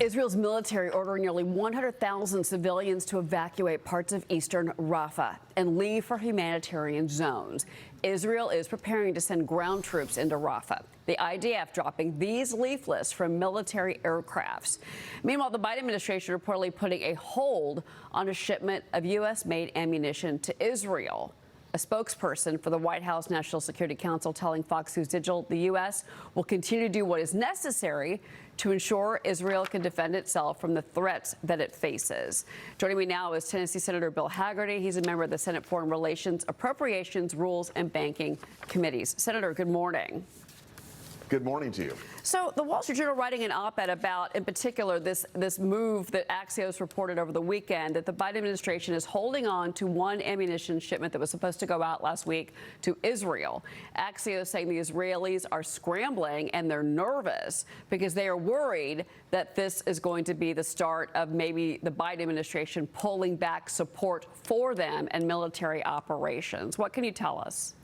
Israel's military ordering nearly 100,000 civilians to evacuate parts of eastern Rafah and leave for humanitarian zones. Israel is preparing to send ground troops into Rafah. The IDF dropping these leaflets from military aircrafts. Meanwhile, the Biden administration reportedly putting a hold on a shipment of U.S.-made ammunition to Israel. A spokesperson for the White House National Security Council telling Fox News Digital the U.S. will continue to do what is necessary to ensure Israel can defend itself from the threats that it faces. Joining me now is Tennessee Senator Bill Hagerty. He's a member of the Senate Foreign Relations, Appropriations, Rules, and Banking Committees. Senator, good morning. Good morning to you. So the Wall Street Journal writing an op-ed about, in particular, this move that Axios reported over the weekend, that the Biden administration is holding on to one ammunition shipment that was supposed to go out last week to Israel. Axios saying the Israelis are scrambling and they're nervous because they are worried that this is going to be the start of maybe the Biden administration pulling back support for them and military operations. What can you tell us?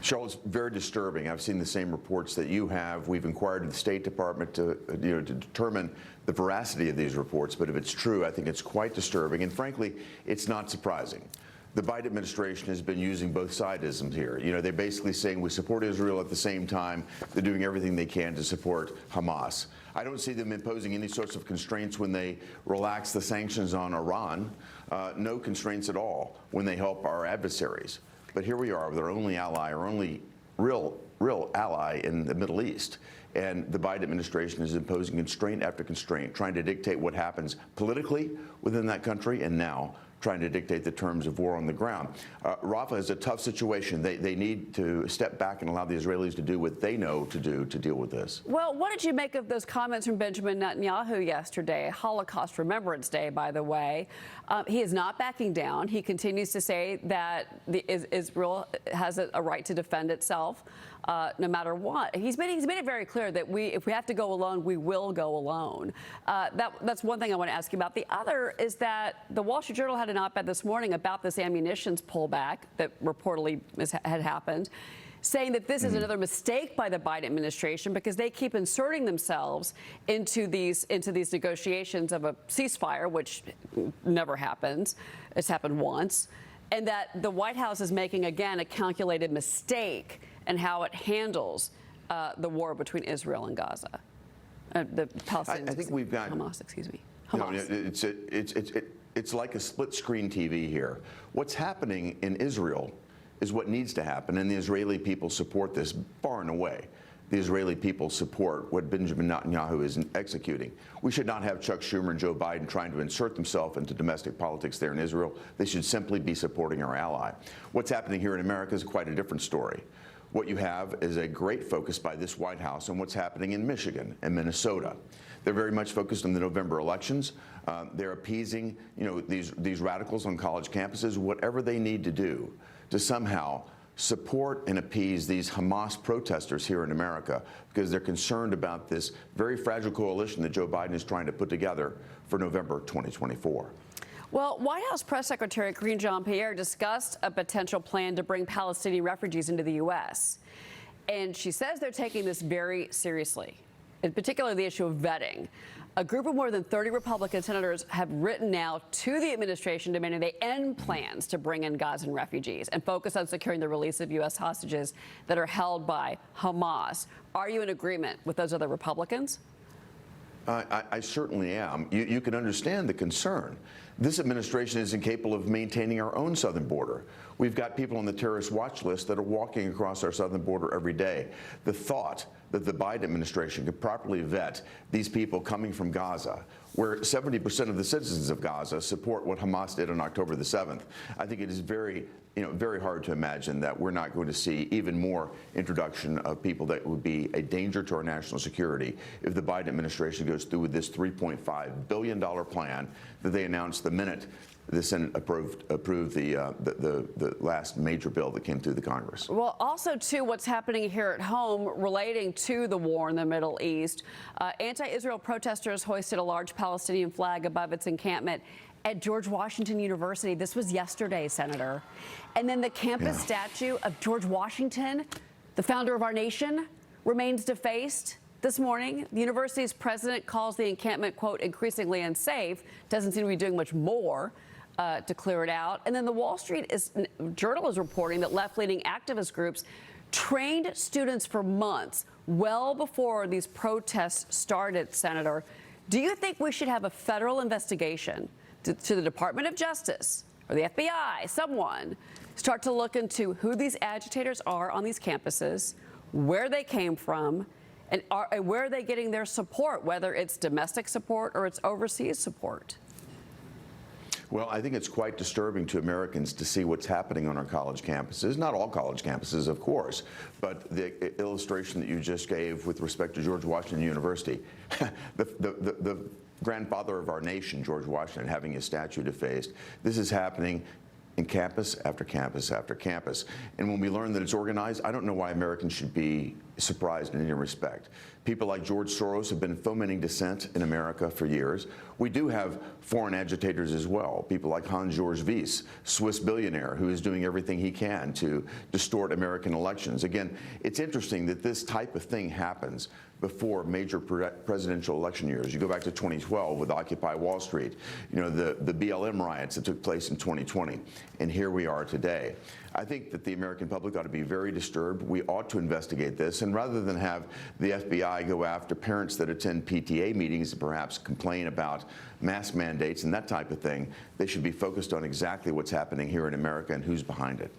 Cheryl, it's very disturbing. I've seen the same reports that you have. We've inquired with the State Department to determine the veracity of these reports. But if it's true, I think it's quite disturbing. And frankly, it's not surprising. The Biden administration has been using both sidisms here. They're basically saying we support Israel at the same time. They're doing everything they can to support Hamas. I don't see them imposing any sorts of constraints when they relax the sanctions on Iran. No constraints at all when they help our adversaries. But here we are with our only ally, our only real ally in the Middle East. And the Biden administration is imposing constraint after constraint, trying to dictate what happens politically within that country, and now trying to dictate the terms of war on the ground. Rafah is a tough situation. They need to step back and allow the Israelis to do what they know to do to deal with this. Well, what did you make of those comments from Benjamin Netanyahu yesterday? Holocaust Remembrance Day, by the way. He is not backing down. He continues to say that Israel has a right to defend itself no matter what. He's made it very clear that if we have to go alone, we will go alone. That's one thing I want to ask you about. The other is that the Wall Street Journal had an op-ed this morning about this ammunitions pullback that reportedly had happened, saying that this is another mistake by the Biden administration because they keep inserting themselves into these negotiations of a ceasefire, which never happens. It's happened once. And that the White House is making, again, a calculated mistake in how it handles the war between Israel and Gaza. The Palestinians. I think we've got Hamas, excuse me. Hamas. It's like a split screen TV here. What's happening in Israel is what needs to happen, and the Israeli people support this far and away. The Israeli people support what Benjamin Netanyahu is executing. We should not have Chuck Schumer and Joe Biden trying to insert themselves into domestic politics there in Israel. They should simply be supporting our ally. What's happening here in America is quite a different story. What you have is a great focus by this White House on what's happening in Michigan and Minnesota. They're very much focused on the November elections. They're appeasing, these radicals on college campuses, whatever they need to do to somehow support and appease these Hamas protesters here in America because they're concerned about this very fragile coalition that Joe Biden is trying to put together for November 2024. Well, White House Press Secretary Karine Jean-Pierre discussed a potential plan to bring Palestinian refugees into the U.S. And she says they're taking this very seriously, in particular the issue of vetting. A group of more than 30 Republican senators have written now to the administration demanding they end plans to bring in Gazan refugees and focus on securing the release of U.S. hostages that are held by Hamas. Are you in agreement with those other Republicans? I certainly am. You can understand the concern. This administration is incapable of maintaining our own southern border. We've got people on the terrorist watch list that are walking across our southern border every day. The thought that the Biden administration could properly vet these people coming from Gaza, where 70% of the citizens of Gaza support what Hamas did on October the 7th, I think it is very hard to imagine that we're not going to see even more introduction of people that would be a danger to our national security if the Biden administration goes through with this $3.5 billion plan that they announced the minute the Senate approved the last major bill that came through the Congress. Well, also, too, what's happening here at home relating to the war in the Middle East. Anti-Israel protesters hoisted a large Palestinian flag above its encampment at George Washington University. This was yesterday, Senator. And then the campus statue of George Washington, the founder of our nation, remains defaced. This morning, the university's president calls the encampment, quote, increasingly unsafe. Doesn't seem to be doing much more to clear it out. And then the Wall Street Journal is reporting that left-leaning activist groups trained students for months, well before these protests started, Senator. Do you think we should have a federal investigation to the Department of Justice or the FBI, someone, start to look into who these agitators are on these campuses, where they came from, and where are they getting their support, whether it's domestic support or it's overseas support? Well, I think it's quite disturbing to Americans to see what's happening on our college campuses. Not all college campuses, of course, but the illustration that you just gave with respect to George Washington University, the grandfather of our nation, George Washington, having his statue defaced. This is happening in campus after campus after campus. And when we learn that it's organized, I don't know why Americans should be surprised in any respect. People like George Soros have been fomenting dissent in America for years. We do have foreign agitators as well, people like Hans-Georg Wyss, Swiss billionaire, who is doing everything he can to distort American elections. Again, it's interesting that this type of thing happens before major presidential election years. You go back to 2012 with Occupy Wall Street, you know, the BLM riots that took place in 2020, and here we are today. I think that the American public ought to be very disturbed. We ought to investigate this, and rather than have the FBI go after parents that attend PTA meetings and perhaps complain about mask mandates and that type of thing, they should be focused on exactly what's happening here in America and who's behind it.